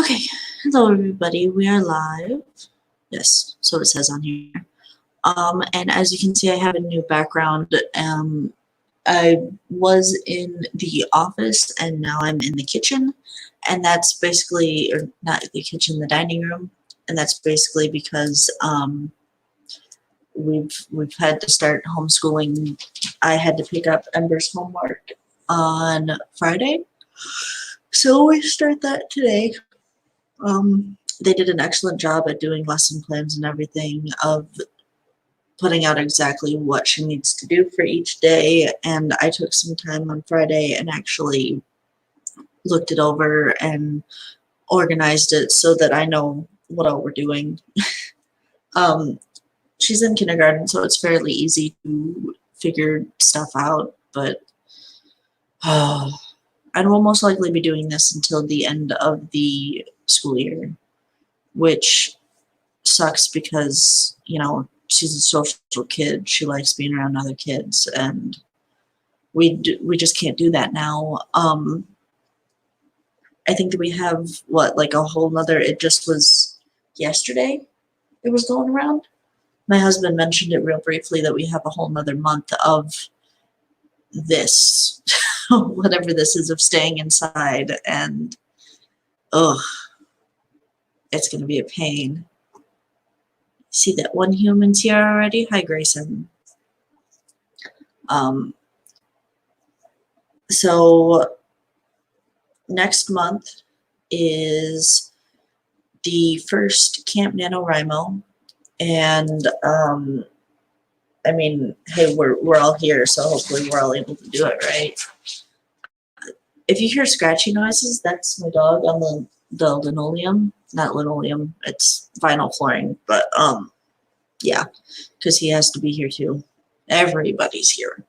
Okay, hello everybody, we are live. Yes, so it says on here. And as you can see, I have a new background. I was in the office and now I'm in the kitchen, and that's basically, or not the kitchen, the dining room, and that's basically because we've had to start homeschooling. I had to pick up Ember's homework on Friday, so we start that today. They did an excellent job at doing lesson plans and everything, of putting out exactly what she needs to do for each day, and I took some time on Friday and actually looked it over and organized it so that I know what all we're doing. She's in kindergarten, so it's fairly easy to figure stuff out, but I will most likely be doing this until the end of the school year, which sucks because, you know, she's a social kid. She likes being around other kids, and we just can't do that now. I think that we have, what, like a whole nother, it just was yesterday it was going around. My husband mentioned it real briefly that we have a whole nother month of this, whatever this is, of staying inside, and ugh, it's going to be a pain. See that one human's here already? Hi, Grayson. So next month is the first Camp NaNoWriMo, and I mean, hey, we're all here, so hopefully we're all able to do it, right? If you hear scratchy noises, that's my dog on the linoleum. Not linoleum, it's vinyl flooring, but yeah, because he has to be here too. Everybody's here.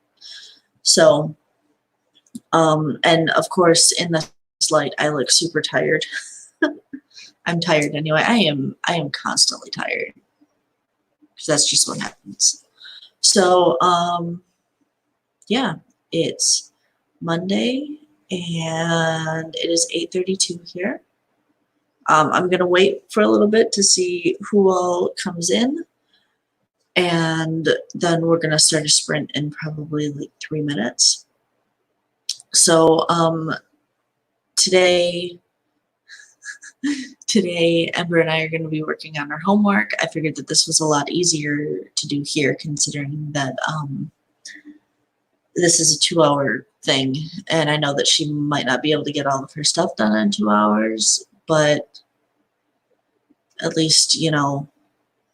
So, and of course, in this light, I look super tired. I'm tired anyway. I am constantly tired, because that's just what happens. So, yeah, it's Monday, and it is 8:32 here. I'm going to wait for a little bit to see who all comes in, and then we're going to start a sprint in probably like 3 minutes. So, today, Ember and I are going to be working on our homework. I figured that this was a lot easier to do here, considering that this is a 2-hour thing, and I know that she might not be able to get all of her stuff done in 2 hours, but at least, you know,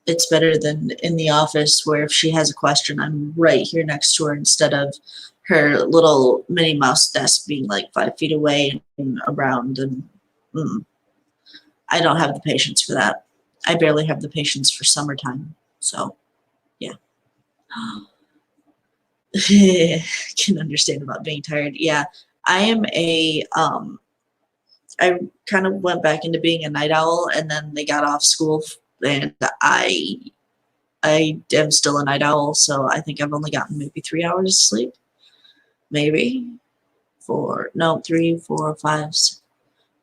it's better than in the office where if she has a question, I'm right here next to her, instead of her little Minnie Mouse desk being like 5 feet away and around, and I don't have the patience for that. I barely have the patience for summertime, so yeah. Can understand about being tired. Yeah, I am a I kind of went back into being a night owl, and then they got off school, and I am still a night owl, so I think I've only gotten maybe 3 hours of sleep. Maybe 4, no, 3, 4, 5.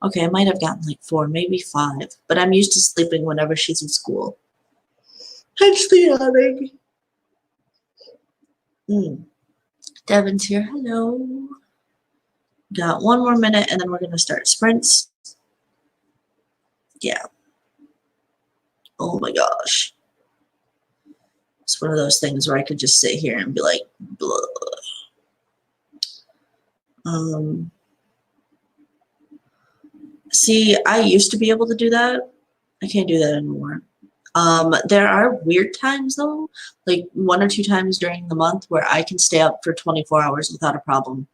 Okay, I might have gotten like 4, maybe 5, but I'm used to sleeping whenever she's in school. Hence the yawning. Devin's here. Hello. Got 1 more minute, and then we're going to start sprints. Yeah. Oh my gosh. It's one of those things where I could just sit here and be like, blah. See, I used to be able to do that. I can't do that anymore. There are weird times, though, like 1 or 2 times during the month where I can stay up for 24 hours without a problem,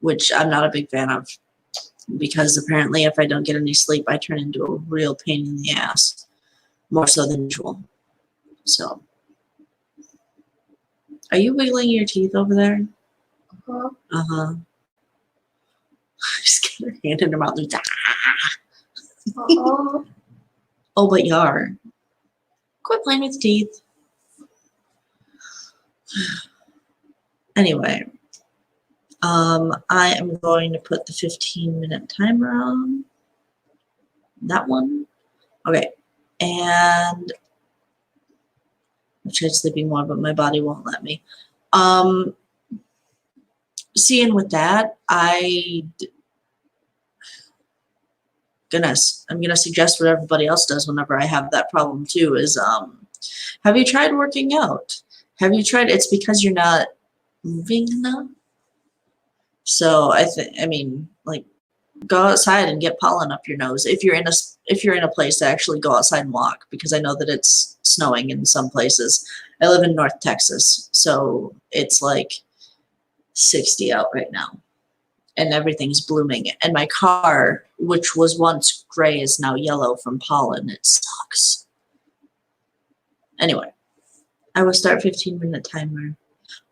which I'm not a big fan of, because apparently if I don't get any sleep, I turn into a real pain in the ass, more so than usual. So, are you wiggling your teeth over there? Uh-huh. Uh-huh. Just get her hand in her mouth and uh-huh. Oh, but you are. Quit playing with teeth. Anyway, I am going to put the 15-minute timer on. that one. Okay, and I tried sleeping more, but my body won't let me. Seeing with that, I'm gonna suggest what everybody else does whenever I have that problem too. Is have you tried working out? Have you tried? It's because you're not moving enough. So I mean, like, go outside and get pollen up your nose. If you're in a place to actually go outside and walk, because I know that it's snowing in some places. I live in North Texas, so it's like 60 out right now, and everything's blooming. And my car, which was once gray, is now yellow from pollen. It sucks. Anyway, I will start 15-minute timer.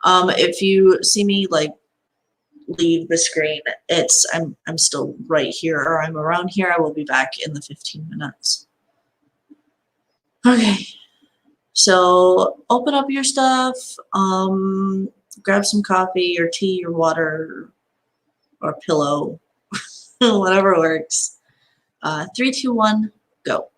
If you see me like leave the screen, I'm still right here, or I'm around here. I will be back in the 15 minutes. Okay, so open up your stuff, grab some coffee or tea or water or pillow, whatever works. 3, 2, 1, go.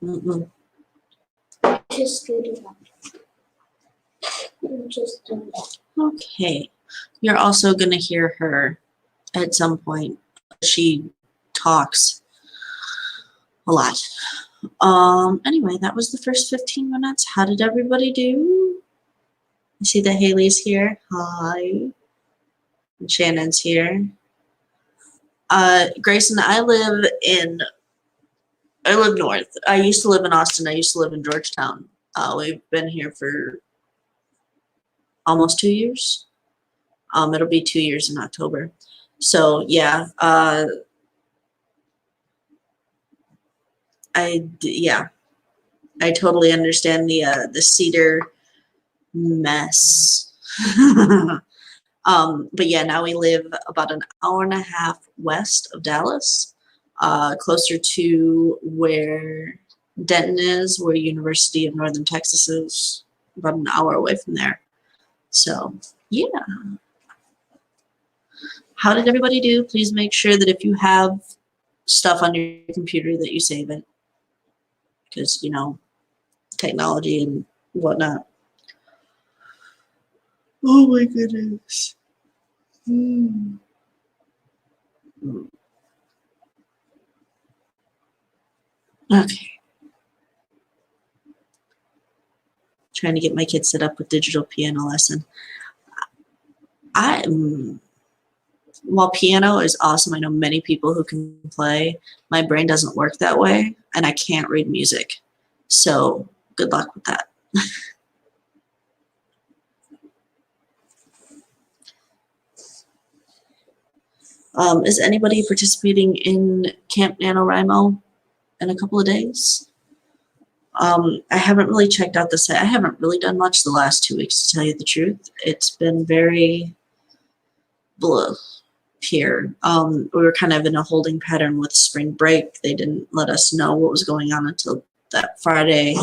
Mm-mm. Just do that. Just do that. Okay. You're also going to hear her at some point. She talks a lot. Anyway, that was the first 15 minutes. How did everybody do? I see that Haley's here. Hi. And Shannon's here. Grayson, I live north. I used to live in Austin. I used to live in Georgetown. We've been here for almost 2 years. It'll be 2 years in October. So yeah, I totally understand the Cedar mess. But yeah, now we live about an hour and a half west of Dallas, closer to where Denton is, where University of Northern Texas is, about an hour away from there. So yeah. How did everybody do? Please make sure that if you have stuff on your computer that you save it, because, you know, technology and whatnot. Oh my goodness. Okay. Trying to get my kids set up with digital piano lesson. While piano is awesome, I know many people who can play. My brain doesn't work that way, and I can't read music. So good luck with that. Is anybody participating in Camp NaNoWriMo in a couple of days? I haven't really checked out the site. I haven't really done much the last 2 weeks, to tell you the truth. It's been very blah here. We were kind of in a holding pattern with spring break. They didn't let us know what was going on until that Friday.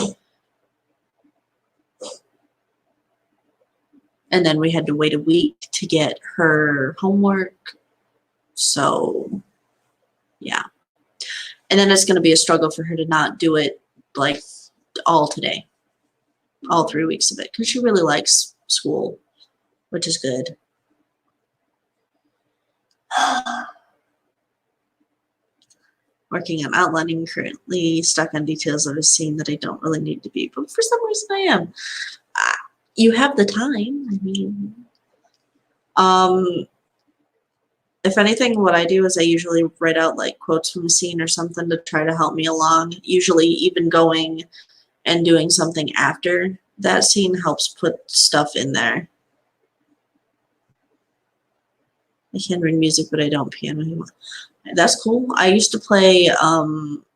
And then we had to wait a week to get her homework. So, yeah. And then it's going to be a struggle for her to not do it like all today, all 3 weeks of it, because she really likes school, which is good. Working on outlining, currently stuck on details of a scene that I don't really need to be, but for some reason I am. You have the time. I mean, if anything, what I do is I usually write out like quotes from a scene or something to try to help me along. Usually even going and doing something after that scene helps put stuff in there. I can read music, but I don't piano anymore. That's cool. I used to play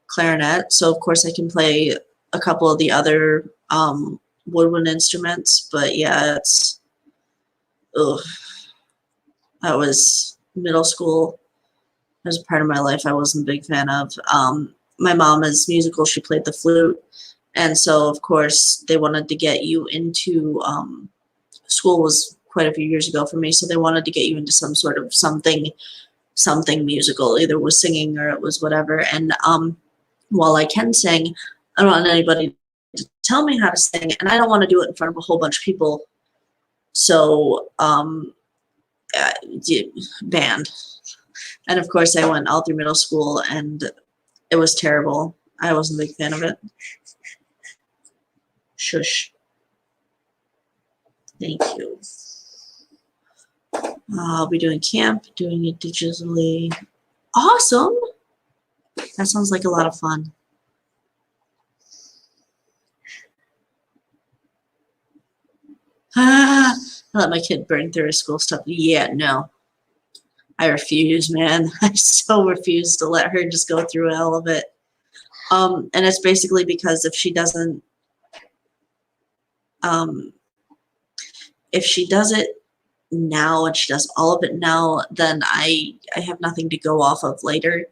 clarinet, so of course I can play a couple of the other woodwind instruments, but yeah, it's, ugh. That was middle school. That was a part of my life I wasn't a big fan of. My mom is musical. She played the flute, and so of course they wanted to get you into school was quite a few years ago for me, so they wanted to get you into some sort of something musical, either was singing or it was whatever. And while I can sing, I don't want anybody to tell me how to sing, and I don't want to do it in front of a whole bunch of people. So band. And of course I went all through middle school and it was terrible. I wasn't a big fan of it. Shush. Thank you. I'll be doing camp, doing it digitally. Awesome. That sounds like a lot of fun. I let my kid burn through his school stuff. Yeah, no. I refuse, man. I so refuse to let her just go through all of it. And it's basically because if she does it now and she does all of it now, then I have nothing to go off of later.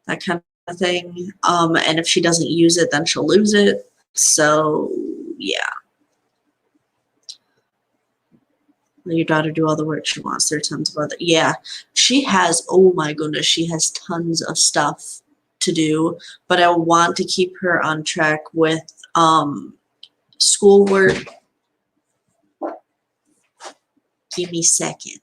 That kind of thing. And if she doesn't use it, then she'll lose it. So yeah. Let your daughter do all the work she wants. There are tons of other. Yeah, she has. Oh my goodness, she has tons of stuff to do, but I want to keep her on track with schoolwork. Give me a second.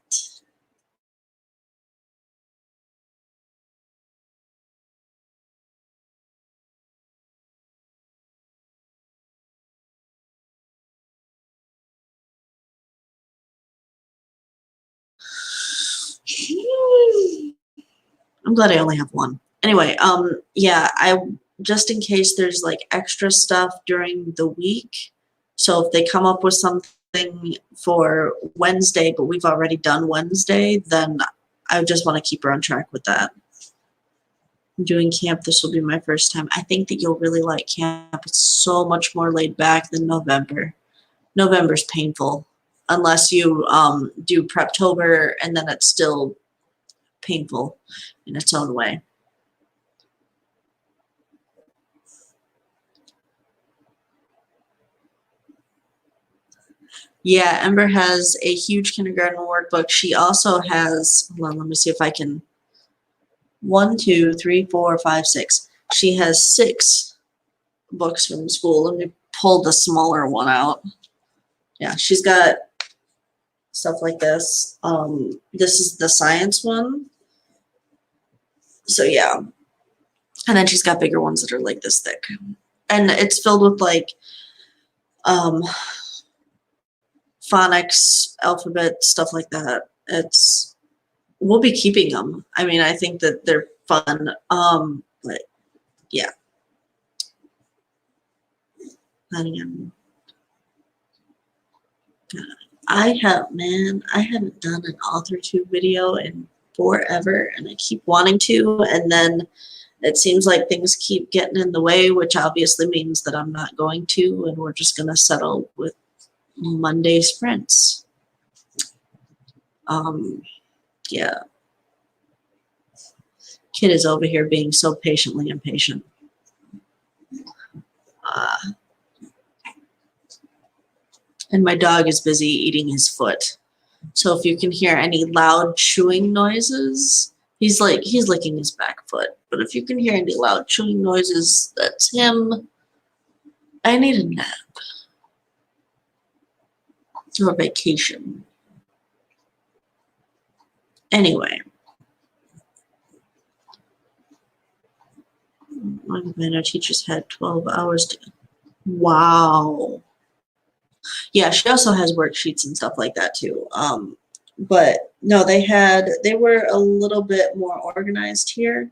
I'm glad I only have one. Anyway, yeah, I just in case there's like extra stuff during the week. So if they come up with something for Wednesday, but we've already done Wednesday, then I just want to keep her on track with that. I'm doing camp. This will be my first time. I think that you'll really like camp. It's so much more laid back than November. November's painful unless you do Preptober, and then it's still painful in its own way. Yeah, Ember has a huge kindergarten workbook. She also has, hold on, let me see if I can, 1, 2, 3, 4, 5, 6. She has 6 books from school. Let me pull the smaller one out. Yeah, she's got stuff like this. This is the science one. So yeah. And then she's got bigger ones that are like this thick. And it's filled with like phonics, alphabet, stuff like that. We'll be keeping them. I mean, I think that they're fun. But yeah. I haven't done an AuthorTube video in forever, and I keep wanting to, and then it seems like things keep getting in the way, which obviously means that I'm not going to, and we're just going to settle with Monday sprints. Yeah. Kid is over here being so patiently impatient. And my dog is busy eating his foot. So if you can hear any loud chewing noises, he's licking his back foot. But if you can hear any loud chewing noises, that's him. I need a nap. Or vacation. Anyway. My NaNo teachers had 12 hours to. Wow. Yeah, she also has worksheets and stuff like that too. But no, they were a little bit more organized here.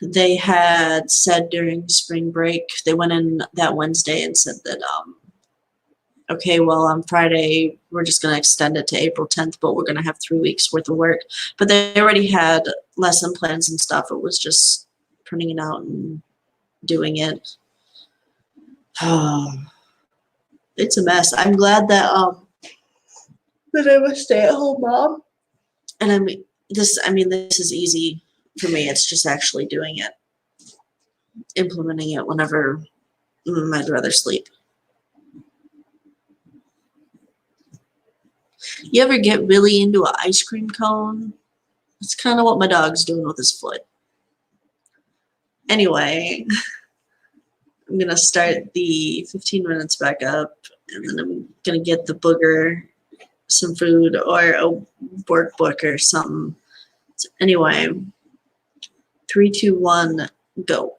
They had said during spring break, they went in that Wednesday and said that, okay, well, on Friday, we're just going to extend it to April 10th, but we're going to have 3 weeks worth of work. But they already had lesson plans and stuff. It was just printing it out and doing it. It's a mess. I'm glad that I'm a stay-at-home mom. And this is easy for me. It's just actually doing it, implementing it whenever I'd rather sleep. You ever get really into an ice cream cone? It's kind of what my dog's doing with his foot. Anyway, I'm going to start the 15 minutes back up, and then I'm going to get the booger some food or a workbook or something. So anyway, 3, 2, 1, go.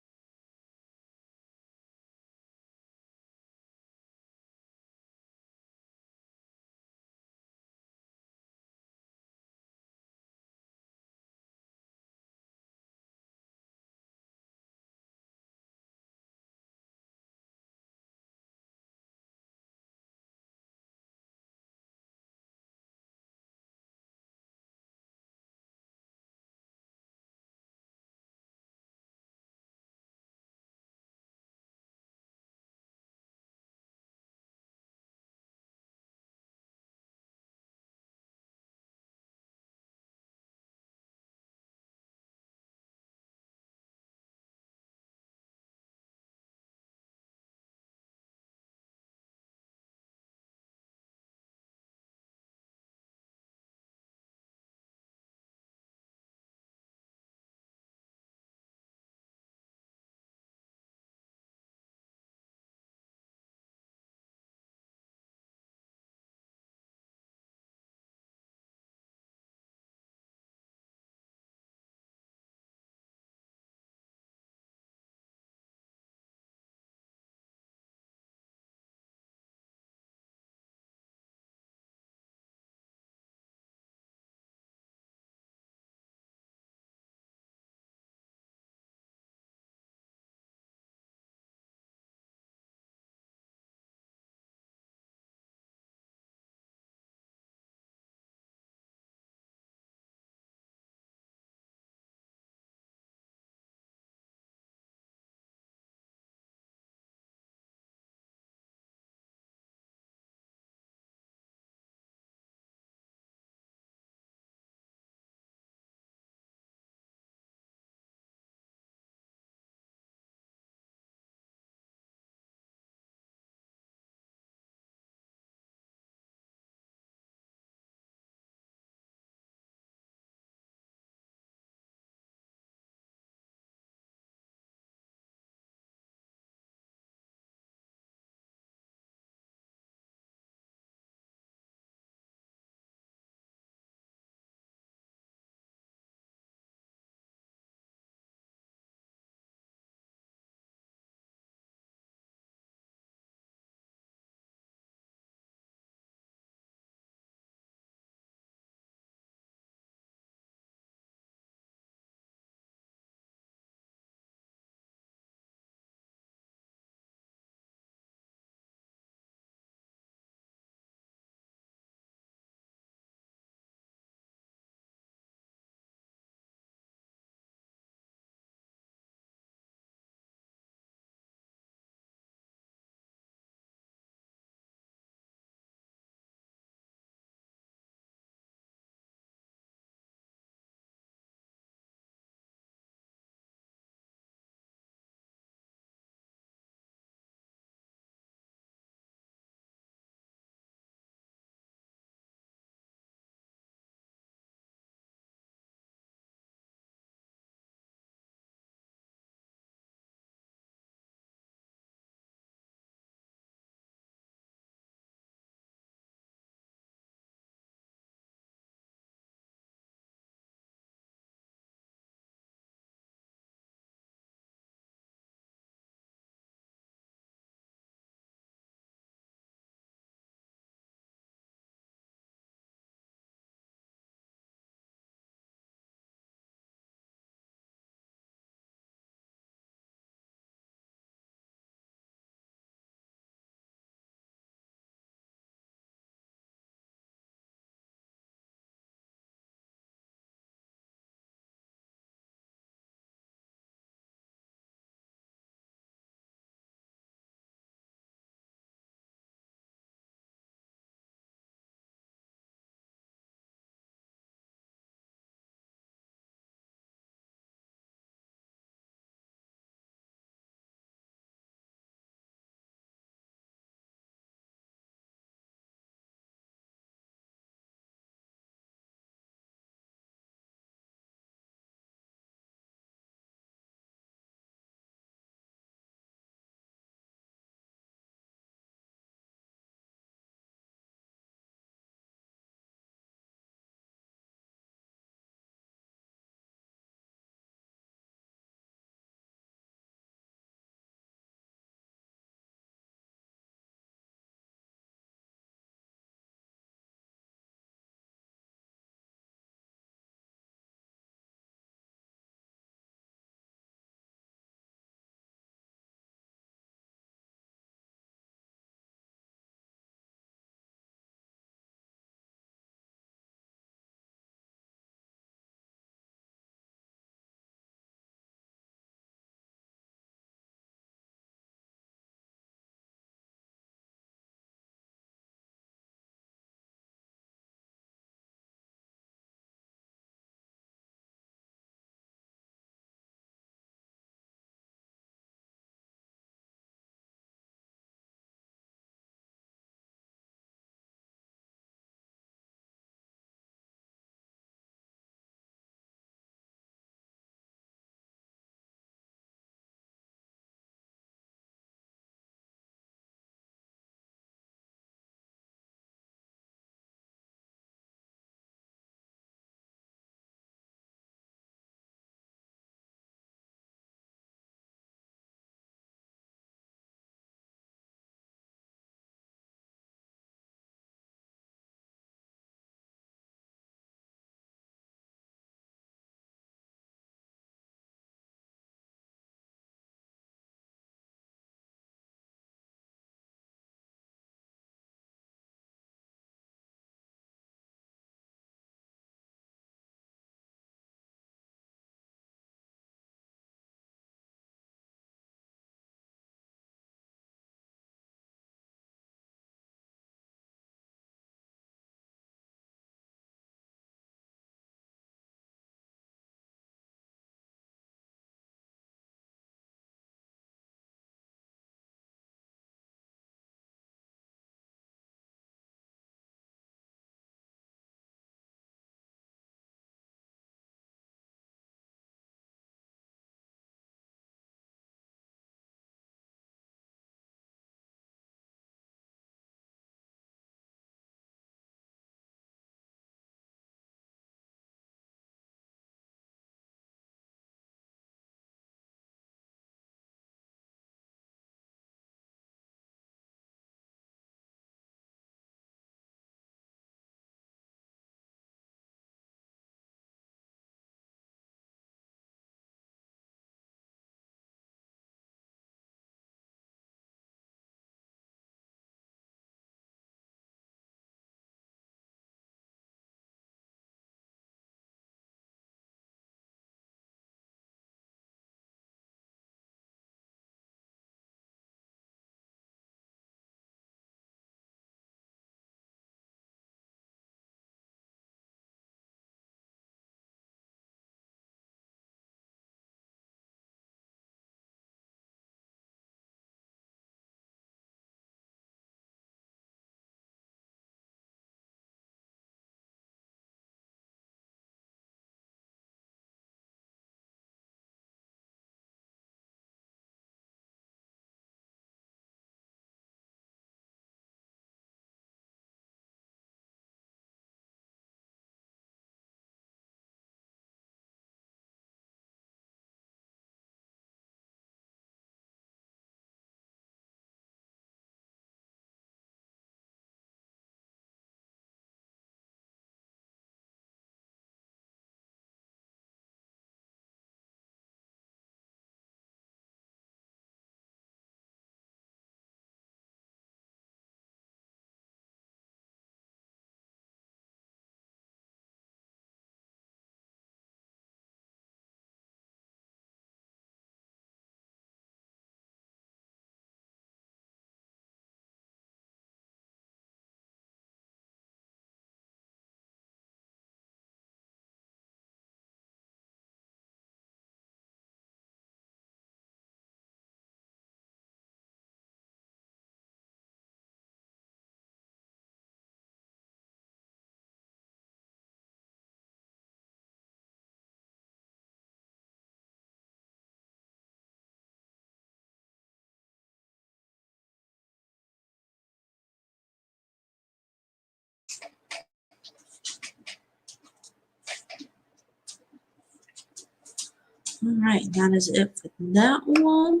All right, that is it for that one.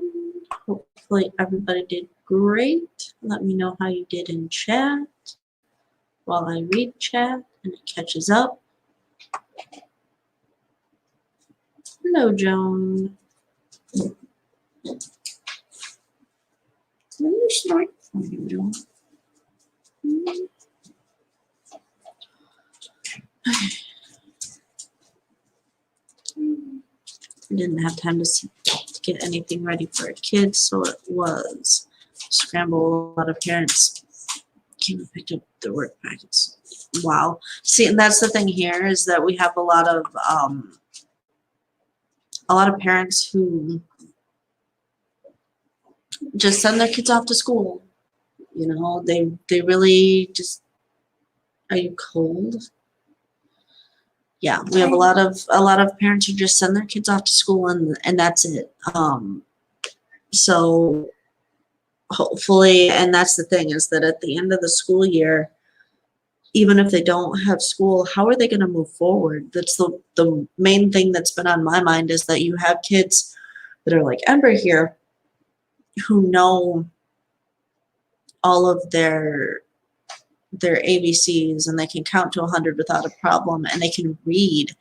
Hopefully everybody did great. Let me know how you did in chat while I read chat and it catches up. Hello, Joan. What are you snorting for, Joan? I didn't have time to get anything ready for a kid, so it was scramble. A lot of parents came and picked up their work packets. Wow. See, and that's the thing here is that we have a lot of parents who just send their kids off to school. You know, they really just. Are you cold? Yeah, we have a lot of parents who just send their kids off to school and that's it. So hopefully, and that's the thing is that at the end of the school year, even if they don't have school, how are they going to move forward? That's the main thing that's been on my mind is that you have kids that are like Ember here who know all of their ABCs and they can count to 100 without a problem and they can read.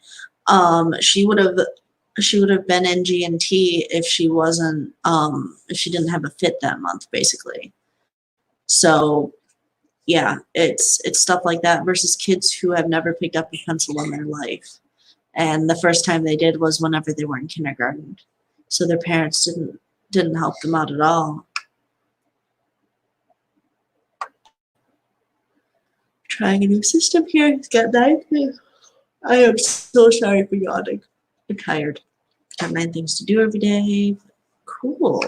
She would have been in G&T if she wasn't if she didn't have a fit that month basically. So yeah, it's stuff like that versus kids who have never picked up a pencil in their life. And the first time they did was whenever they were in kindergarten. So their parents didn't help them out at all. Trying a new system here. It's got 9 things. I am so sorry for yawning. I'm tired. Got 9 things to do every day. Cool.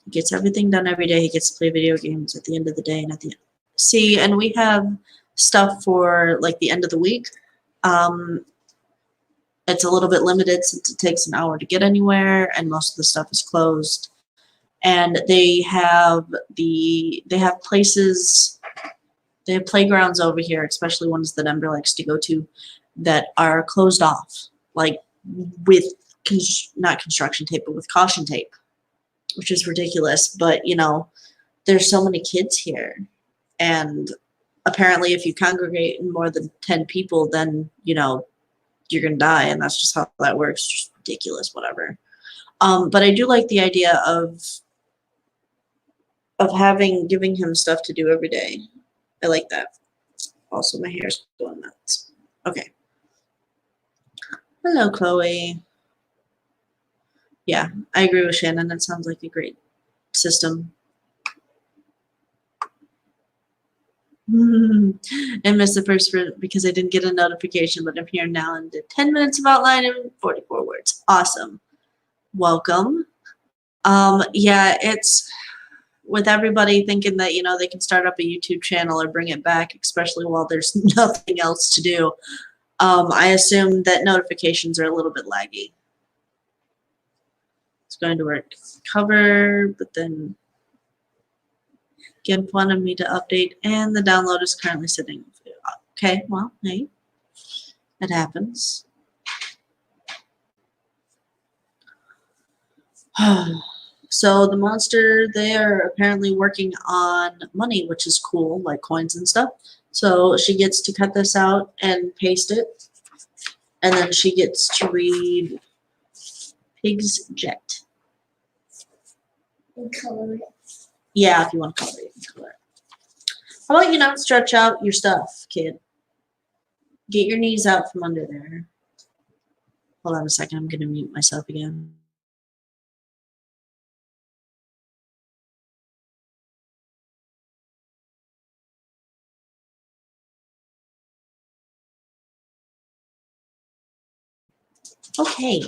He gets everything done every day. He gets to play video games at the end of the day and at the end. See, and we have stuff for like the end of the week. It's a little bit limited since it takes an hour to get anywhere and most of the stuff is closed. And they have places, they have playgrounds over here, especially ones that Ember likes to go to, that are closed off, like with not construction tape, but with caution tape, which is ridiculous. But you know, there's so many kids here, and apparently, if you congregate in more than 10 people, then you know you're gonna die, and that's just how that works. It's just ridiculous, whatever. But I do like the idea of giving him stuff to do every day. I like that. Also, my hair's going nuts. Okay. Hello, Chloe. Yeah, I agree with Shannon. That sounds like a great system. I missed the first because I didn't get a notification, but I'm here now and did 10 minutes of outline and 44 words. Awesome. Welcome. Yeah, it's with everybody thinking that, you know, they can start up a YouTube channel or bring it back, especially while there's nothing else to do. I assume that notifications are a little bit laggy. It's going to work. Cover, but then GIMP wanted me to update, and the download is currently sitting. Okay, well, hey, it happens. So the monster, they are apparently working on money, which is cool, like coins and stuff. So she gets to cut this out and paste it, and then she gets to read Pig's Jet. And color it. Yeah, if you want to color it, you can color it. How about you not stretch out your stuff, kid? Get your knees out from under there. Hold on a second, I'm going to mute myself again. Okay.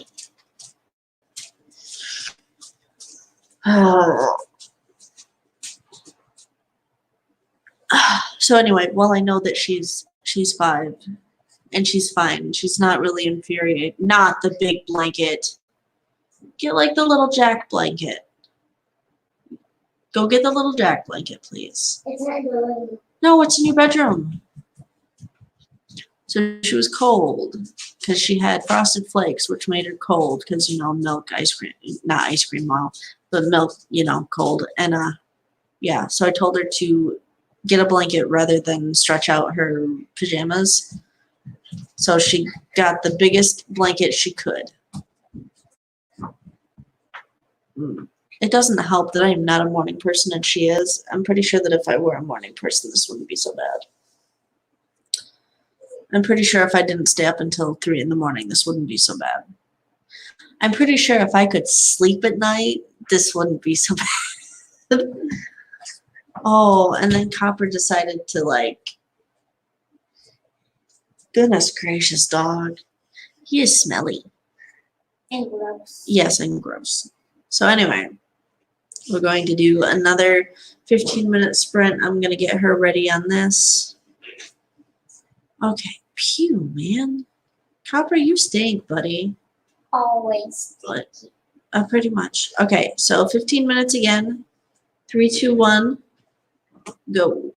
So anyway, well, I know that she's 5 and she's fine. She's not really infuriated. Not the big blanket. Get like the little Jack blanket. Go get the little Jack blanket, please. It's not going. No, it's in your bedroom. So she was cold because she had frosted flakes, which made her cold because, you know, milk, ice cream, not ice cream, well, but milk, you know, cold. And yeah, so I told her to get a blanket rather than stretch out her pajamas. So she got the biggest blanket she could. It doesn't help that I'm not a morning person and she is. I'm pretty sure that if I were a morning person, this wouldn't be so bad. I'm pretty sure if I didn't stay up until 3 in the morning, this wouldn't be so bad. I'm pretty sure if I could sleep at night, this wouldn't be so bad. Oh, and then Copper decided to, like, goodness gracious, dog. He is smelly. And gross. Yes, and gross. So anyway, we're going to do another 15-minute sprint. I'm going to get her ready on this. Okay, pew, man. Copper, you stink, buddy. Always. But, pretty much. Okay, so 15 minutes again. 3, 2, 1, go.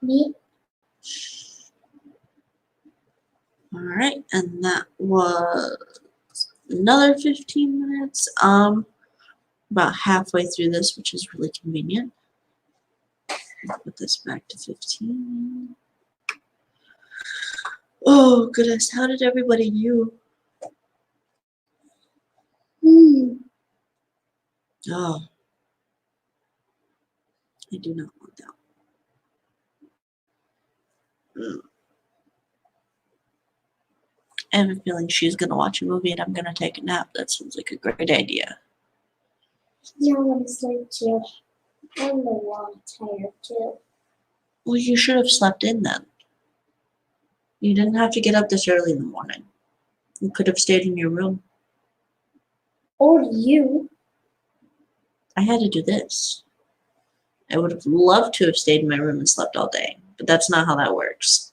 Me? All right, and that was another 15 minutes. About halfway through this, which is really convenient. Put this back to 15. Oh goodness, how did everybody do? Oh, I do not want that. I have a feeling she's gonna watch a movie and I'm gonna take a nap. That seems like a great idea. Yeah, I want to sleep too. I'm a lot tired too. Well, you should have slept in then. You didn't have to get up this early in the morning. You could have stayed in your room. Or you. I had to do this. I would have loved to have stayed in my room and slept all day, but that's not how that works.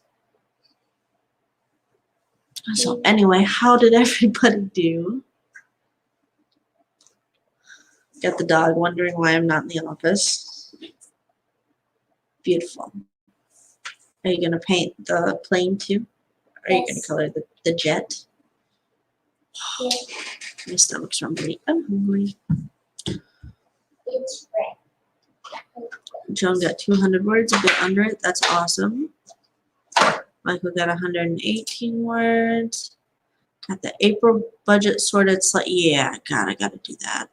So anyway, how did everybody do? Got the dog wondering why I'm not in the office. Beautiful. Are you going to paint the plane too? Or are you going to color the jet? Yeah. My stomach's rumbling. I'm hungry. It's red. Joan got 200 words, a bit under it. That's awesome. Michael got 118 words. Got the April budget sorted. Yeah, God, I got to do that.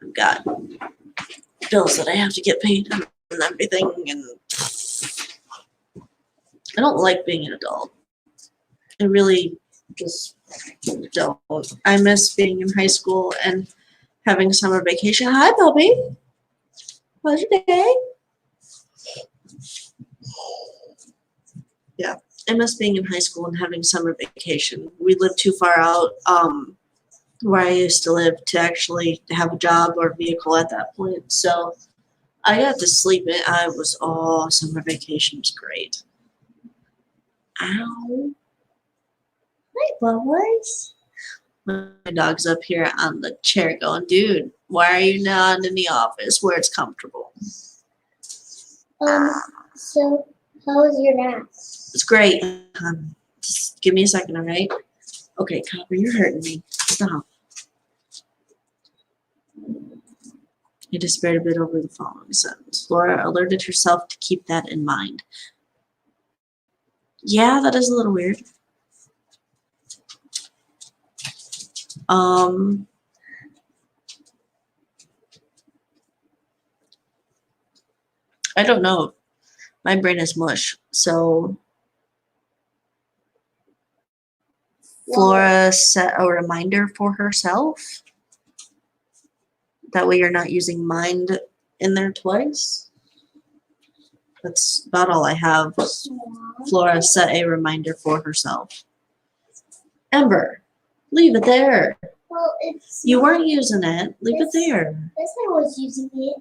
I've got bills that I have to get paid and everything. And I don't like being an adult. I really just don't. I miss being in high school and having summer vacation. Hi, Bobby. How's your day? Yeah, I miss being in high school and having summer vacation. We lived too far out where I used to live to actually have a job or vehicle at that point. So I got to sleep in. Summer vacation was great. Ow. Hi, Bubbles. My dog's up here on the chair going, dude, why are you not in the office where it's comfortable? So how was your nap? It's great. Just give me a second, all right? Okay, Copper, you're hurting me. Stop. I despaired a bit over the following sentence. Laura alerted herself to keep that in mind. Yeah, that is a little weird. I don't know. My brain is mush. So Flora set a reminder for herself. That way you're not using mind in there twice. That's about all I have. Flora set a reminder for herself. Ember, leave it there. Well, it's. You weren't using it. Leave it there. Yes, I was using it.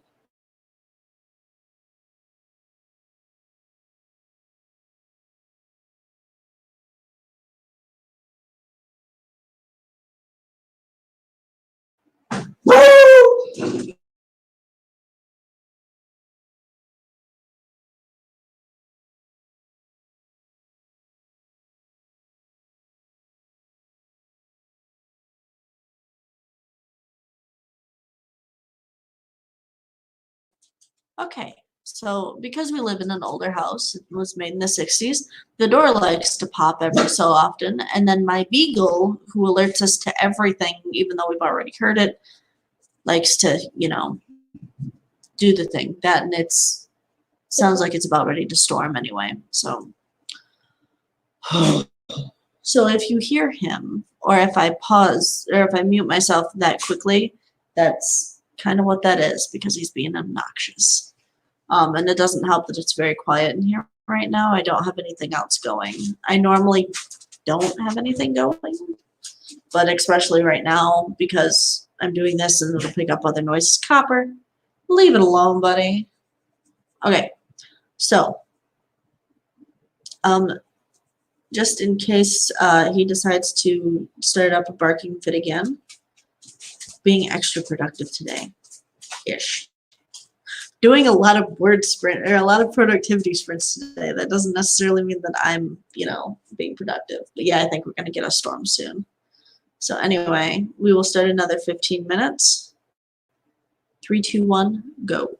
Okay, so because we live in an older house, it was made in the 60s, the door likes to pop every so often, and then my beagle, who alerts us to everything, even though we've already heard it, likes to, do the thing. That and it's sounds like it's about ready to storm anyway. So if you hear him, or if I pause, or if I mute myself that quickly, that's kind of what that is, because he's being obnoxious. And it doesn't help that it's very quiet in here right now. I don't have anything else going. I normally don't have anything going, but especially right now because I'm doing this and it'll pick up other noises. Copper, leave it alone, buddy. Okay, so just in case he decides to start up a barking fit again, being extra productive today, ish. doing a lot of word sprint or a lot of productivity sprints today. That doesn't necessarily mean that I'm, you know, being productive. But yeah, I think we're going to get a storm soon. So anyway, we will start another 15 minutes. 3, 2, 1, go.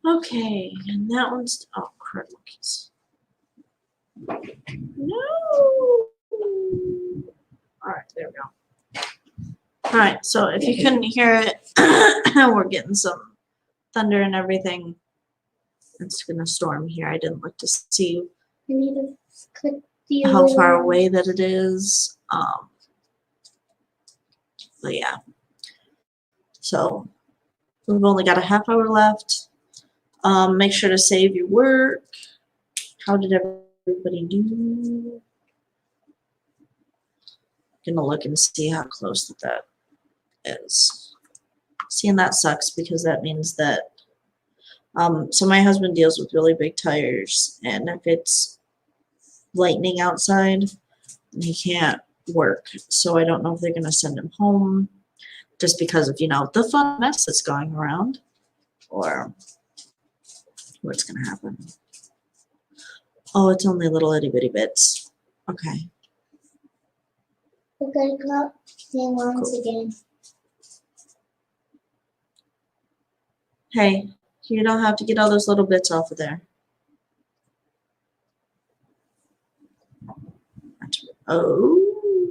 Okay, and that one's, oh crap, monkeys. No. All right, there we go. All right, so if you couldn't hear it, we're getting some thunder and everything. It's gonna storm here. I didn't look to see I need to click the how far little- away that it is. But yeah. So we've only got a half hour left. Make sure to save your work. How did everybody do? Gonna look and see how close that is. Seeing that sucks because that means that so my husband deals with really big tires, and if it's lightning outside, he can't work. So I don't know if they're gonna send him home just because of, you know, the fun mess that's going around, or what's gonna happen. Oh, it's only little itty bitty bits. Okay. We're gonna go up thing once Cool. again. Hey, you don't have to get all those little bits off of there. Oh.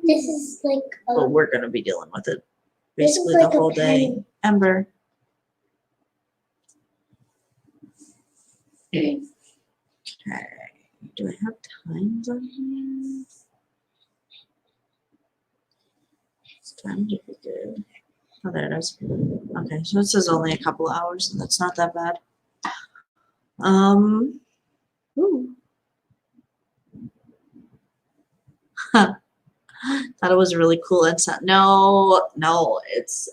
This is like a Well, we're going to be dealing with it This is basically like the a whole day. pen. Ember. Mm. Okay. Do I have times on here? Time to be good. Oh, there it is. Okay, so it says only a couple hours, and that's not that bad. Ooh. Huh. Thought it was really cool and so no, it's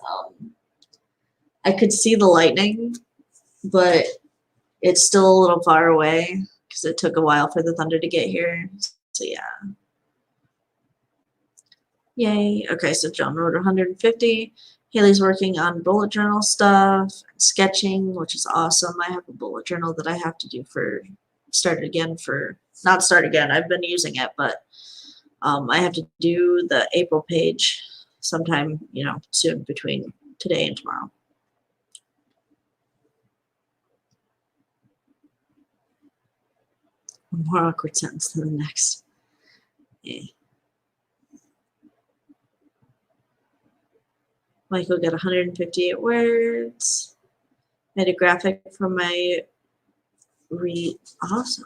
I could see the lightning, but it's still a little far away because it took a while for the thunder to get here. So yeah. Yay. Okay, so John wrote 150. Haley's working on bullet journal stuff, sketching, which is awesome. I have a bullet journal that I have to do for not start again. I've been using it, but I have to do the April page sometime, you know, soon between today and tomorrow. One more awkward sentence than the next. Yeah. Michael got 158 words. Made a graphic for my awesome.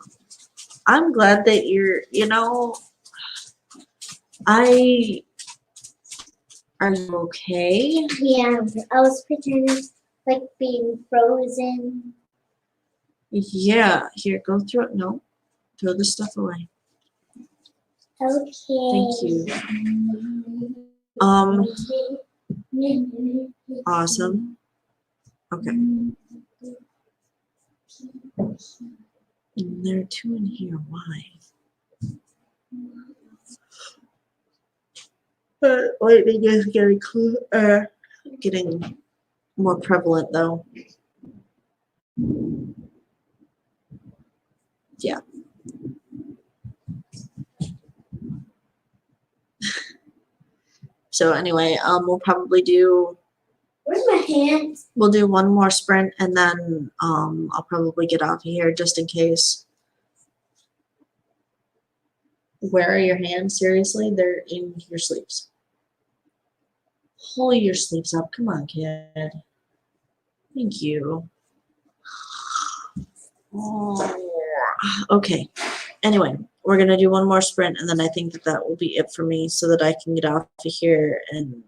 I'm glad that you're, you know, are you okay? Yeah, I was pretending like being frozen. Yeah, here, go throw it. No, throw the stuff away. Okay. Thank you. Awesome. Okay. And there are two in here. Why? Lightning is getting more prevalent, though. Yeah. So anyway, we'll probably do. Where's my hands? We'll do one more sprint, and then I'll probably get off of here just in case. Where are your hands? Seriously, they're in your sleeves. Pull your sleeves up. Come on, kid. Thank you. Oh, okay. Anyway, we're going to do one more sprint, and then I think that will be it for me so that I can get off of here and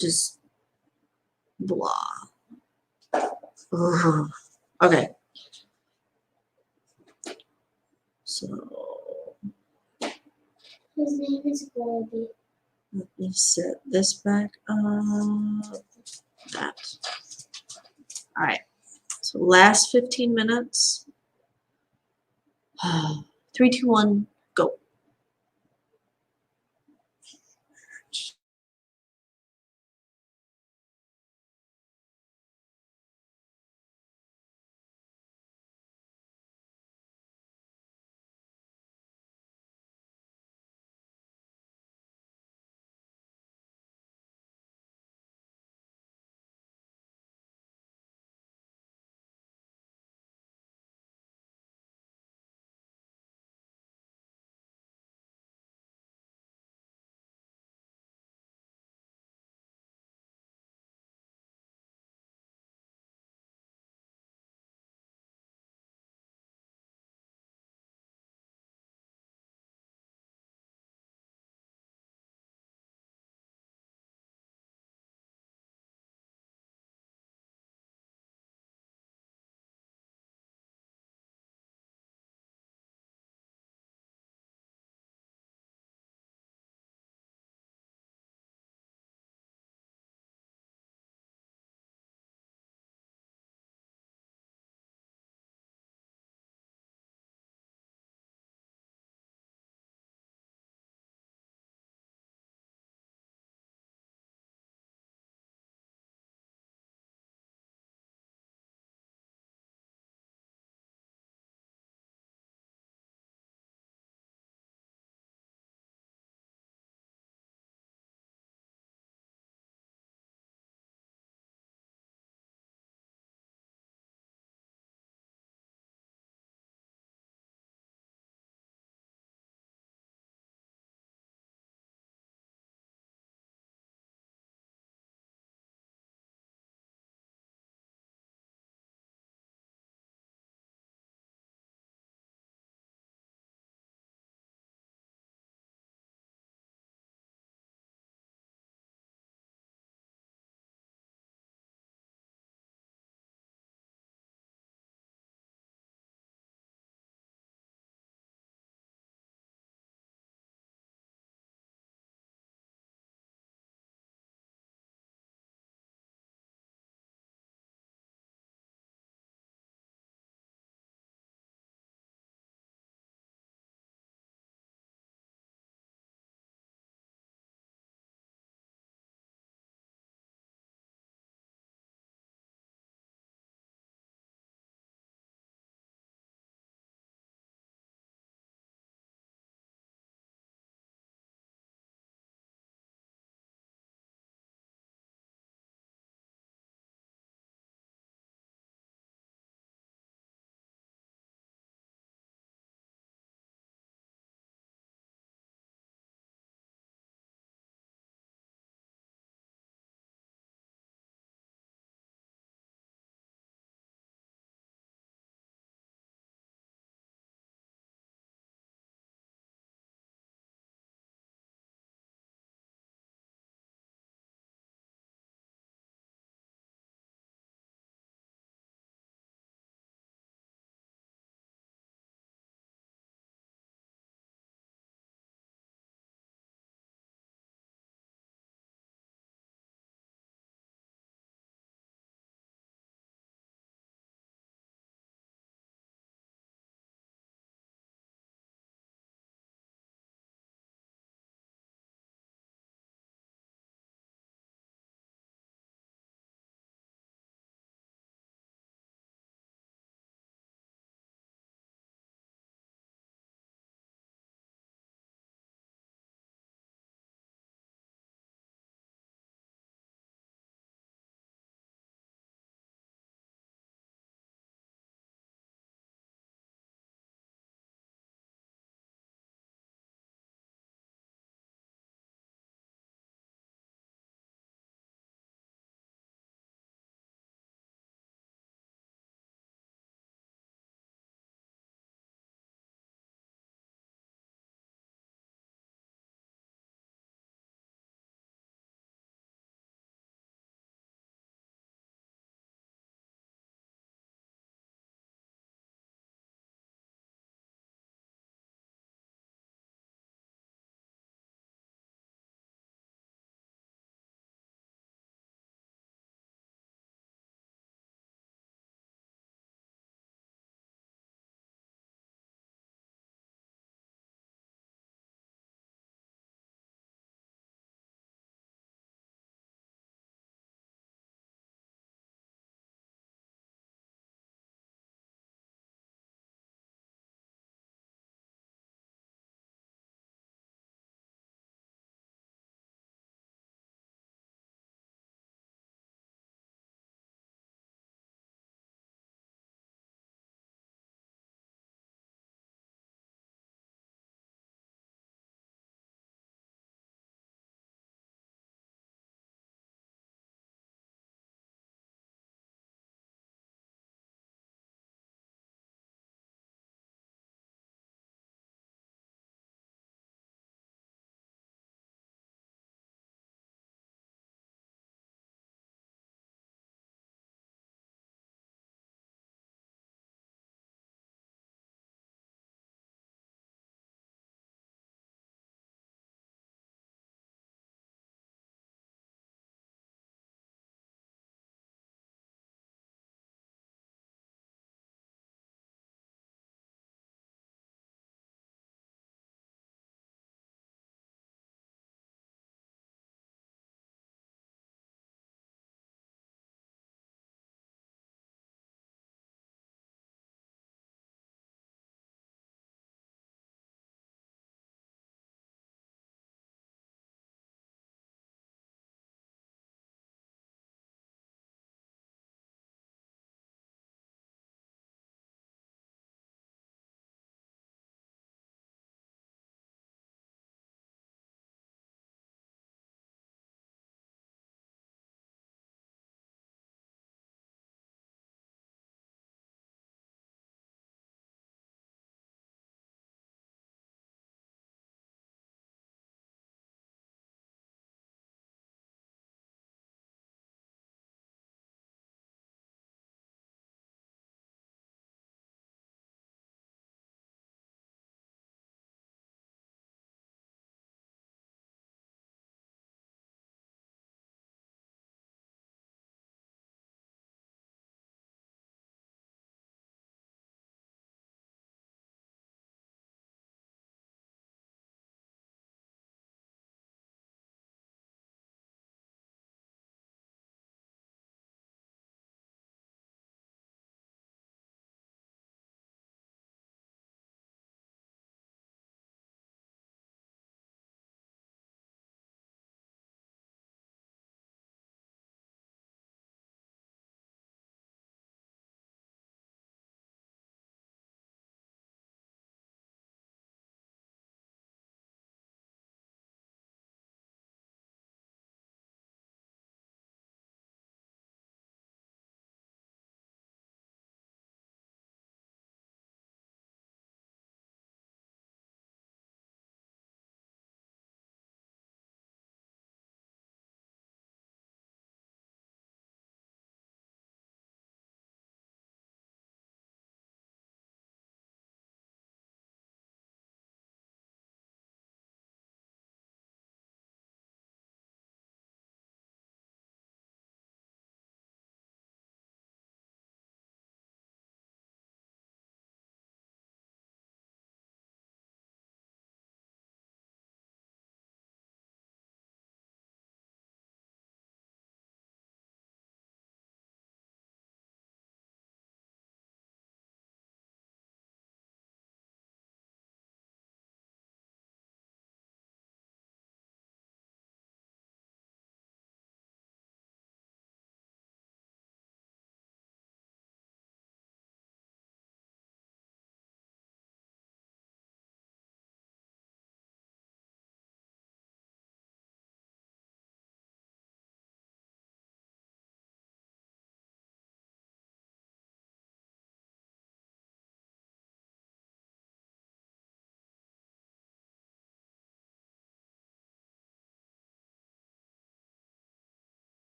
just blah. Ugh. Okay. So His name is Globby. let me set this back up. That. All right. So last 15 minutes. 3, 2, 1, go.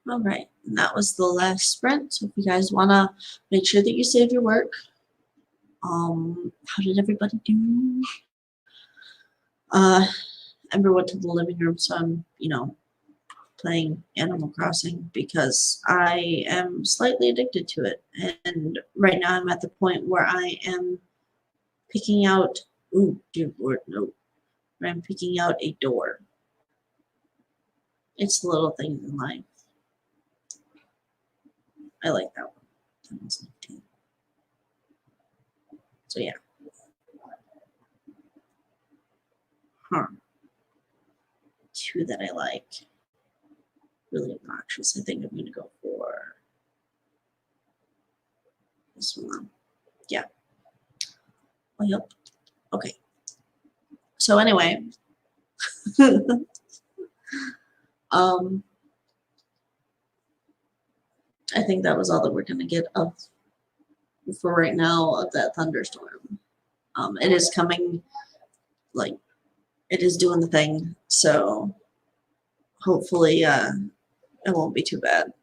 All right, and that was the last sprint. So if you guys want to make sure that you save your work. How did everybody do? Ember went to the living room, so I'm, playing Animal Crossing because I am slightly addicted to it. And right now I'm at the point where I am picking out, ooh, dear Lord, no. I'm picking out a door. It's the little things in life. I like that one. That one's like 10. So yeah. Two that I like. Really obnoxious. I think I'm gonna go for this one. Yeah. Oh, yep. Okay. So anyway, I think that was all that we're gonna get of for right now of that thunderstorm. It is coming, like it is doing the thing. So hopefully, it won't be too bad.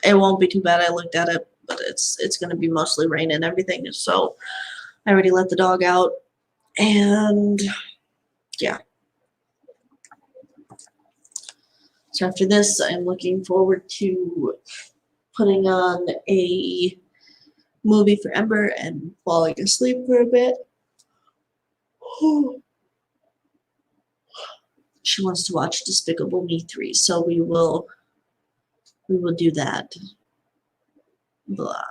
It won't be too bad. I looked at it, but it's gonna be mostly rain and everything. So I already let the dog out, and yeah. So after this, I'm looking forward to putting on a movie for Ember and falling asleep for a bit. She wants to watch Despicable Me 3, so we will do that. Blah.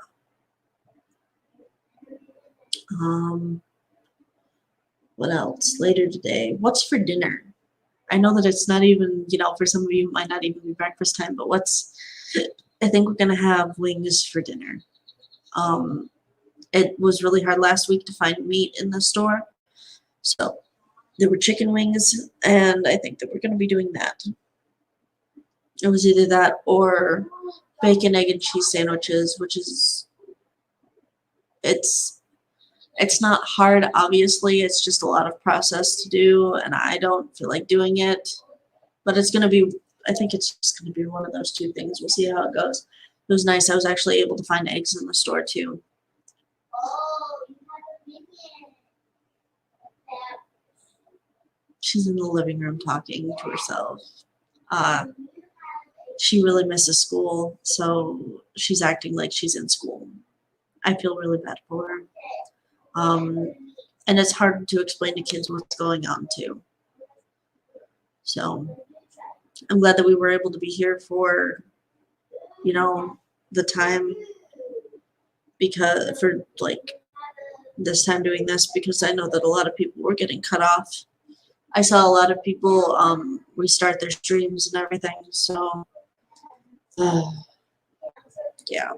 What else? Later today. What's for dinner? I know that it's not even, for some of you it might not even be breakfast time, but I think we're gonna have wings for dinner. It was really hard last week to find meat in the store. So there were chicken wings, and I think that we're gonna be doing that. It was either that or bacon, egg, and cheese sandwiches, which is it's not hard, obviously. It's just a lot of process to do, and I don't feel like doing it. But it's gonna be, I think it's just gonna be one of those two things. We'll see how it goes. It was nice. I was actually able to find eggs in the store too. She's in the living room talking to herself. She really misses school, so she's acting like she's in school. I feel really bad for her. And it's hard to explain to kids what's going on too. So I'm glad that we were able to be here for, the time, because for like this time doing this, because I know that a lot of people were getting cut off. I saw a lot of people restart their streams and everything. So yeah.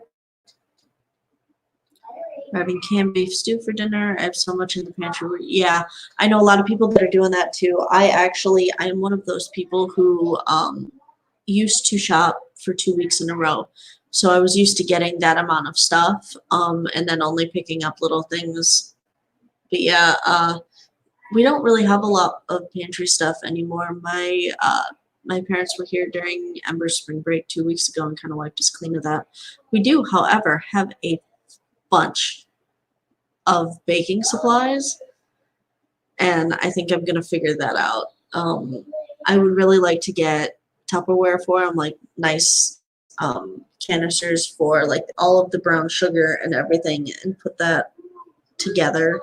We're having canned beef stew for dinner. I have so much in the pantry. Yeah, I know a lot of people that are doing that too. I am one of those people who used to shop for 2 weeks in a row. So I was used to getting that amount of stuff and then only picking up little things. But yeah, we don't really have a lot of pantry stuff anymore. My parents were here during Ember's spring break 2 weeks ago and kind of wiped us clean of that. We do, however, have a bunch of baking supplies, and I think I'm gonna figure that out. I would really like to get Tupperware for them, like nice canisters for like all of the brown sugar and everything, and put that together.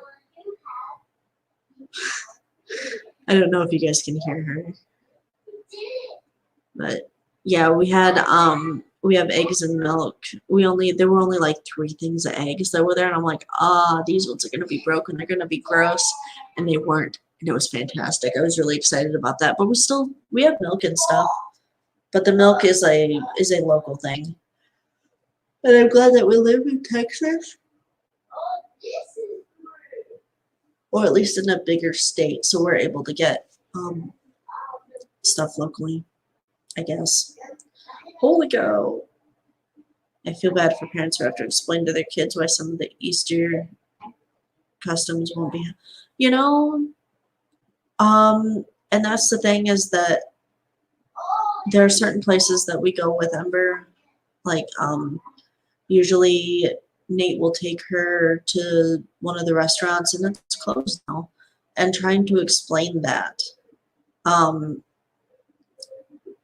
I don't know if you guys can hear her, but yeah, we have eggs and milk. There were only like 3 things of eggs that were there, and I'm like, these ones are gonna be broken. They're gonna be gross, and they weren't. And it was fantastic. I was really excited about that. But we have milk and stuff, but the milk is a local thing, and I'm glad that we live in Texas, or at least in a bigger state, so we're able to get stuff locally, I guess. Holy cow. I feel bad for parents who have to explain to their kids why some of the Easter customs won't be, and that's the thing, is that there are certain places that we go with Ember Like, usually Nate will take her to one of the restaurants and it's closed now, and trying to explain that.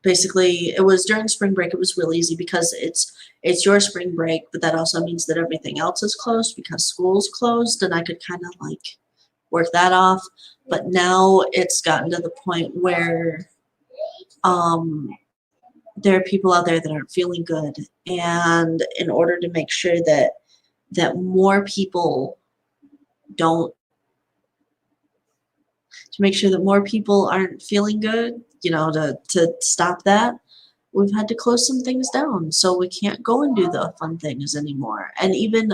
Basically, it was during spring break. It was really easy because it's your spring break, but that also means that everything else is closed because school's closed, and I could kind of like work that off. But now it's gotten to the point where there are people out there that aren't feeling good, and in order to make sure that more people don't, to make sure that more people aren't feeling good, you know, to stop that, we've had to close some things down. So we can't go and do the fun things anymore. And even,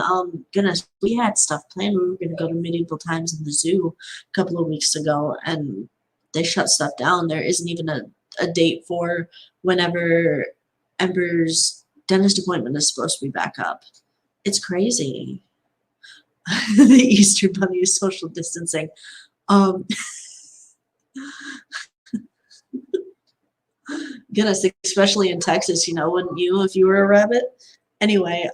goodness, we had stuff planned. We were going to go to medieval times in the zoo a couple of weeks ago, and they shut stuff down. There isn't even a date for whenever Ember's dentist appointment is supposed to be back up. It's crazy. The Easter Bunny is social distancing. Goodness, especially in Texas, you know, wouldn't you if you were a rabbit? Anyway,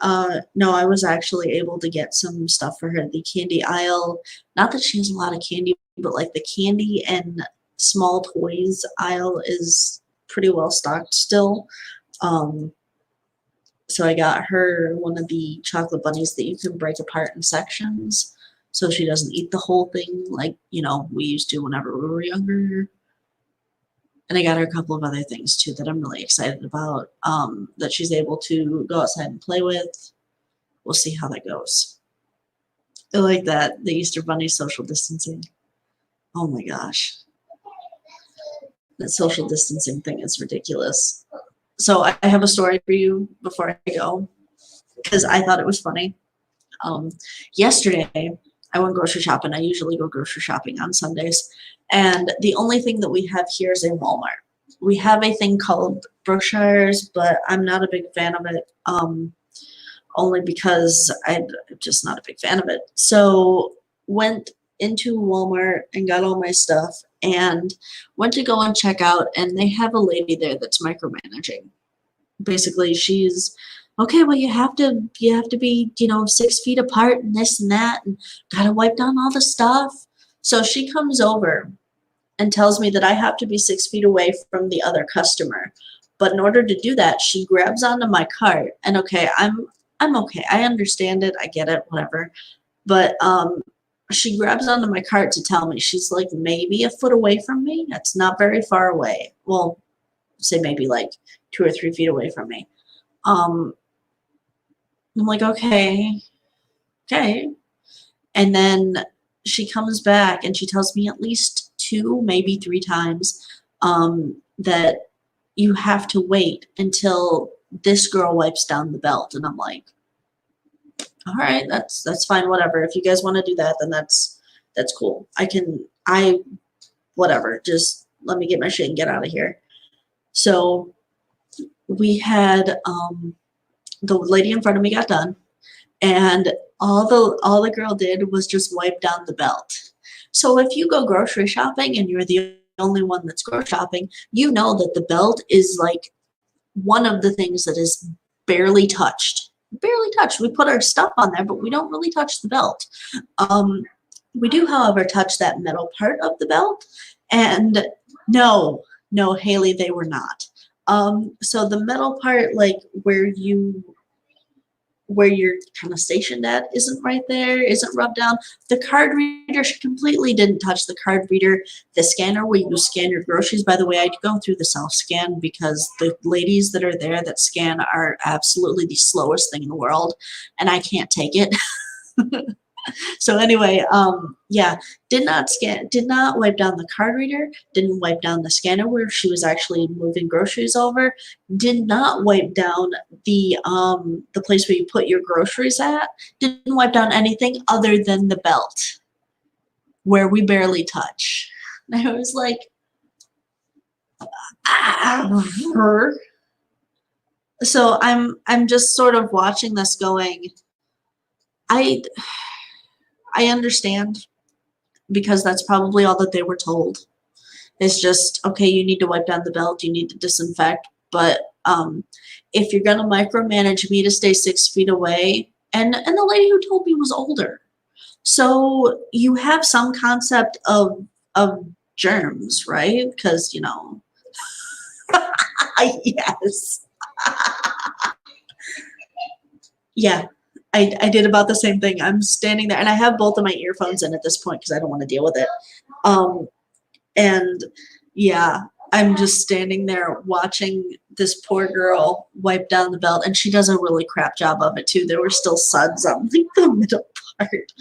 no, I was actually able to get some stuff for her. The candy aisle, not that she has a lot of candy, but like the candy and small toys aisle is pretty well stocked still. So I got her one of the chocolate bunnies that you can break apart in sections so she doesn't eat the whole thing like, you know, we used to whenever we were younger. And I got her a couple of other things too that I'm really excited about, that she's able to go outside and play with. We'll see how that goes. I like that, the Easter Bunny social distancing. Oh my gosh. That social distancing thing is ridiculous. So I have a story for you before I go, because I thought it was funny. Yesterday, I went grocery shopping. I usually go grocery shopping on Sundays. And the only thing that we have here is a Walmart. We have a thing called Brookshire's, but I'm not a big fan of it, only because I'm just not a big fan of it. So went into Walmart and got all my stuff and went to go and check out, and they have a lady there that's micromanaging. Basically, she's okay, well, you have to be, you know, 6 feet apart and this and that, and gotta wipe down all the stuff. So she comes over and tells me that I have to be 6 feet away from the other customer. But in order to do that, she grabs onto my cart, and okay, I'm okay. I understand it. I get it, whatever. But she grabs onto my cart to tell me, she's like maybe a foot away from me. That's not very far away. Well, say maybe like 2 or 3 feet away from me. I'm like, okay. And then she comes back and she tells me at least 2, maybe 3 times that you have to wait until this girl wipes down the belt. And I'm like, all right, that's fine, whatever. If you guys want to do that, then that's cool. Whatever, just let me get my shit and get out of here. So we had the lady in front of me got done, and all the girl did was just wipe down the belt. So if you go grocery shopping and you're the only one that's grocery shopping, you know that the belt is like one of the things that is barely touched. Barely touched. We put our stuff on there, but we don't really touch the belt. We do, however, touch that metal part of the belt. And no, Haley, they were not. So the metal part, like where you're kind of stationed at, isn't right there, isn't rubbed down. The card reader, she completely didn't touch the card reader. The scanner where you scan your groceries, by the way, I go through the self-scan because the ladies that are there that scan are absolutely the slowest thing in the world, and I can't take it. So anyway, yeah, did not wipe down the card reader, didn't wipe down the scanner where she was actually moving groceries over, did not wipe down the place where you put your groceries at, didn't wipe down anything other than the belt where we barely touch. And I was like, so I'm just sort of watching this going, I understand, because that's probably all that they were told. It's just, okay, you need to wipe down the belt, you need to disinfect, but if you're gonna micromanage me to stay 6 feet away, and the lady who told me was older. So you have some concept of germs, right? Because, you know, yes. Yeah, I did about the same thing. I'm standing there, and I have both of my earphones in at this point because I don't want to deal with it. And yeah, I'm just standing there watching this poor girl wipe down the belt, and she does a really crap job of it too. There were still suds on like the middle part,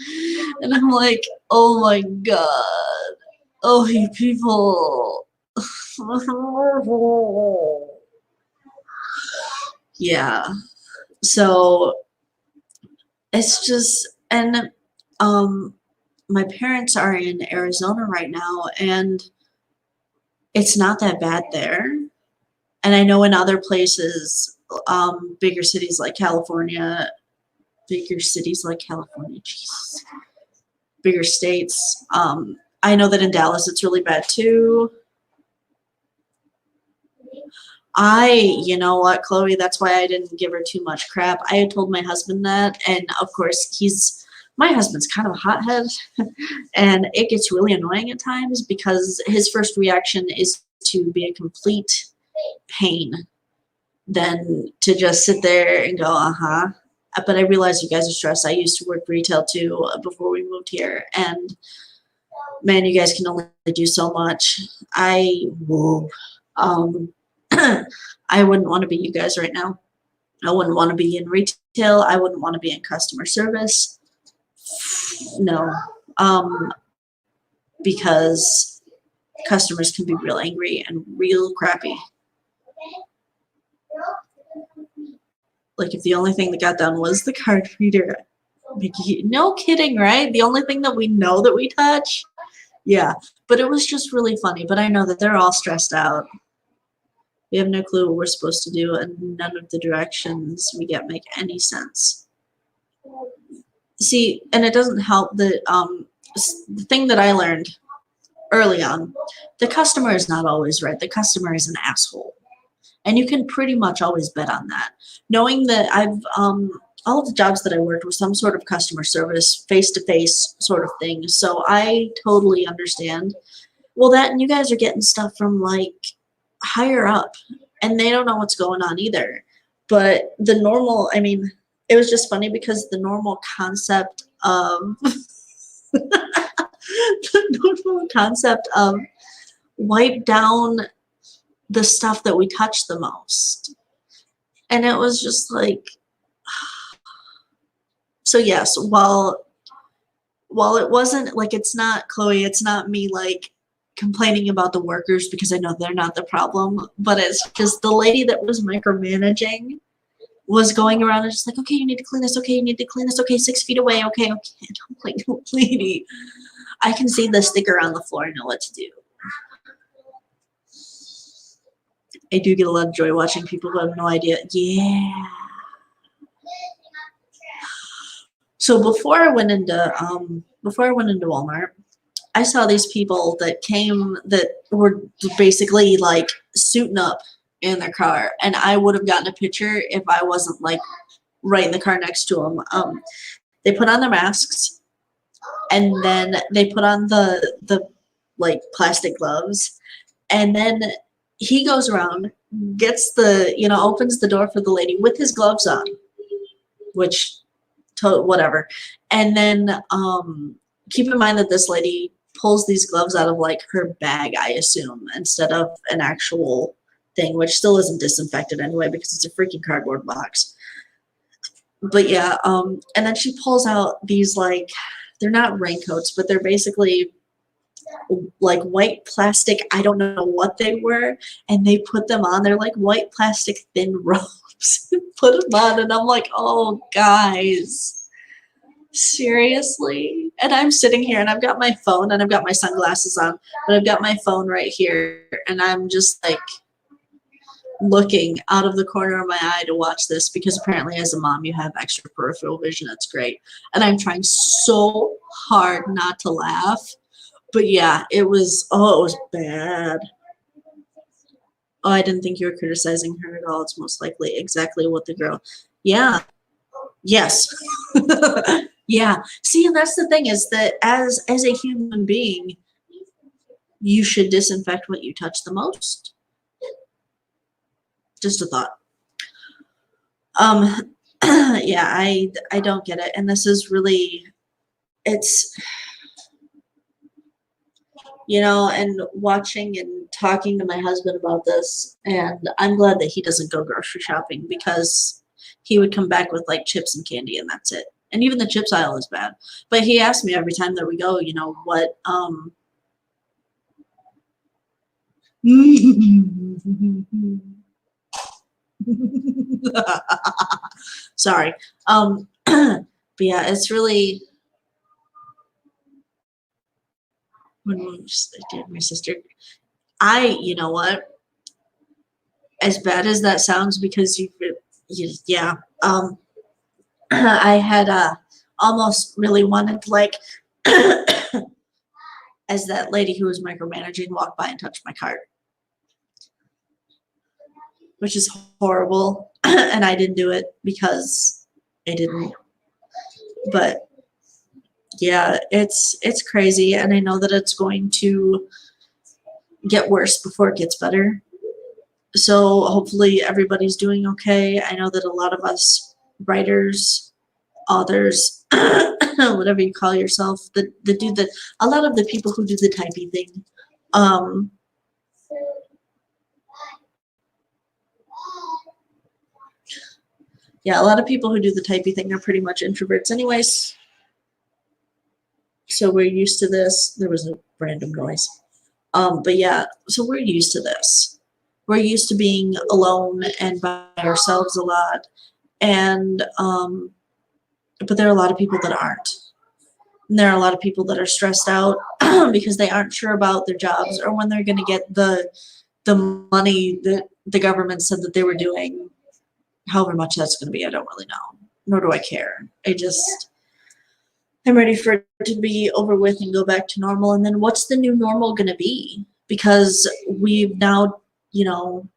and I'm like, oh my god, oh you people. Yeah, so it's just, and my parents are in Arizona right now, and it's not that bad there. And I know in other places, bigger cities like California, Jesus, bigger states. I know that in Dallas it's really bad too. You know what, Chloe, that's why I didn't give her too much crap. I had told my husband that, and of course my husband's kind of a hothead, and it gets really annoying at times because his first reaction is to be a complete pain than to just sit there and go, uh-huh. But I realize you guys are stressed. I used to work retail too before we moved here, and man, you guys can only do so much. I wouldn't want to be you guys right now. I wouldn't want to be in retail. I wouldn't want to be in customer service. No, because customers can be real angry and real crappy. Like if the only thing that got done was the card reader. No kidding, right? The only thing that we know that we touch. Yeah, but it was just really funny. But I know that they're all stressed out. We have no clue what we're supposed to do, and none of the directions we get make any sense. See, and it doesn't help that the thing that I learned early on, the customer is not always right. The customer is an asshole. And you can pretty much always bet on that. Knowing that I've, all of the jobs that I worked were some sort of customer service, face-to-face sort of thing. So I totally understand. Well, that, and you guys are getting stuff from like higher up, and they don't know what's going on either. But the normal, I mean, it was just funny because the normal concept of wipe down the stuff that we touch the most. And it was just like, so yes, while it wasn't like, it's not, Chloe, it's not me like complaining about the workers because I know they're not the problem, but it's just the lady that was micromanaging was going around and just like, okay, you need to clean this, okay, you need to clean this, okay, 6 feet away, okay. And I'm like, lady, I can see the sticker on the floor and know what to do. I do get a lot of joy watching people who have no idea. Yeah. So before I went into Walmart, I saw these people that came that were basically like suiting up in their car, and I would have gotten a picture if I wasn't like right in the car next to them. They put on their masks, and then they put on the like plastic gloves, and then he goes around, gets opens the door for the lady with his gloves on, which whatever. And then keep in mind that this lady pulls these gloves out of like her bag, I assume, instead of an actual thing, which still isn't disinfected anyway because it's a freaking cardboard box. But yeah, and then she pulls out these, like, they're not raincoats, but they're basically like white plastic, I don't know what they were, and they put them on. They're like white plastic thin robes. Put them on, and I'm like, oh guys, seriously? And I'm sitting here and I've got my phone and I've got my sunglasses on, but I've got my phone right here, and I'm just like looking out of the corner of my eye to watch this because apparently as a mom you have extra peripheral vision. That's great. And I'm trying so hard not to laugh. But yeah, it was bad. Oh, I didn't think you were criticizing her at all. It's most likely exactly what the girl. Yeah. Yes. Yeah. See, and that's the thing is that as a human being, you should disinfect what you touch the most. Just a thought. Yeah, I don't get it. And this is really, it's, you know, and watching and talking to my husband about this, and I'm glad that he doesn't go grocery shopping because he would come back with like chips and candy and that's it. And even the chips aisle is bad. But he asks me every time that we go, you know, what sorry. But yeah, it's really when my sister, you know what? As bad as that sounds, because yeah, I had almost really wanted like as that lady who was micromanaging walked by and touched my cart, which is horrible, and I didn't do it because I didn't. But yeah, it's crazy, and I know that it's going to get worse before it gets better. So hopefully everybody's doing okay. I know that a lot of us writers, authors, whatever you call yourself, a lot of the people who do the typing thing, yeah, a lot of people who do the typey thing are pretty much introverts anyways. So we're used to this. There was a random noise. But yeah, so we're used to this. We're used to being alone and by ourselves a lot. And but there are a lot of people that aren't. And there are a lot of people that are stressed out because they aren't sure about their jobs or when they're going to get the money that the government said that they were doing. However much that's going to be, I don't really know. Nor do I care. I'm ready for it to be over with and go back to normal. And then what's the new normal going to be? Because we've now, you know,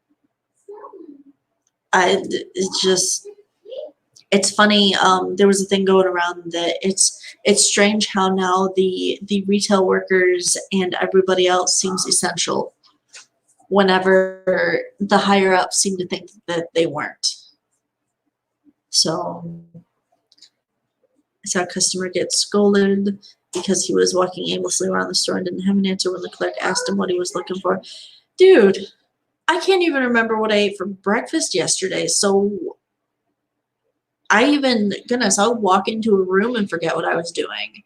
it's funny. There was a thing going around that it's strange how now the retail workers and everybody else seems essential whenever the higher ups seem to think that they weren't. So I saw a customer get scolded because he was walking aimlessly around the store and didn't have an answer when the clerk asked him what he was looking for. Dude, I can't even remember what I ate for breakfast yesterday. So goodness, I'll walk into a room and forget what I was doing.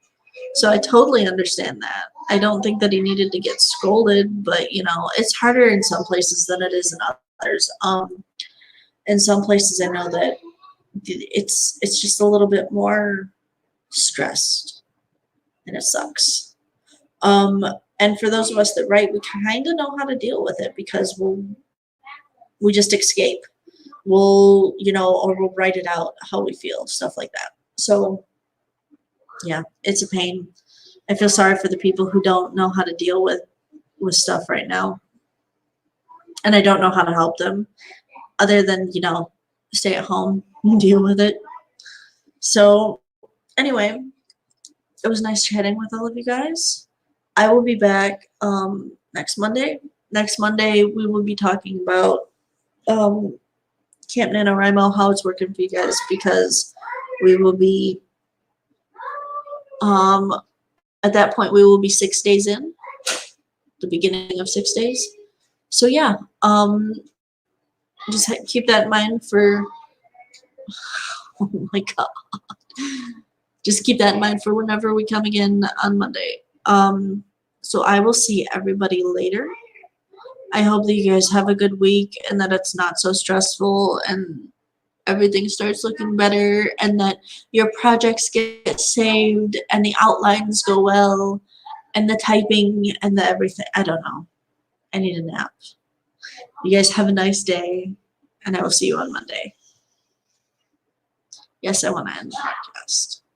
So I totally understand that. I don't think that he needed to get scolded, but you know, it's harder in some places than it is in others. In some places I know that it's just a little bit more stressed and it sucks. And for those of us that write, we kind of know how to deal with it because we just escape. We'll, you know, or we'll write it out how we feel, stuff like that. So yeah, it's a pain. I feel sorry for the people who don't know how to deal with stuff right now. And I don't know how to help them other than, you know, stay at home and deal with it. So anyway, it was nice chatting with all of you guys. I will be back next Monday. Next Monday, we will be talking about Camp NaNoWriMo, how it's working for you guys, because we will be, at that point, we will be 6 days in, the beginning of 6 days. So yeah, just keep that in mind for, oh my God. Just keep that in mind for whenever we come again on Monday. So I will see everybody later. I hope that you guys have a good week and that it's not so stressful and everything starts looking better and that your projects get saved and the outlines go well and the typing and the everything. I don't know. I need a nap. You guys have a nice day and I will see you on Monday. Yes, I want to end the podcast.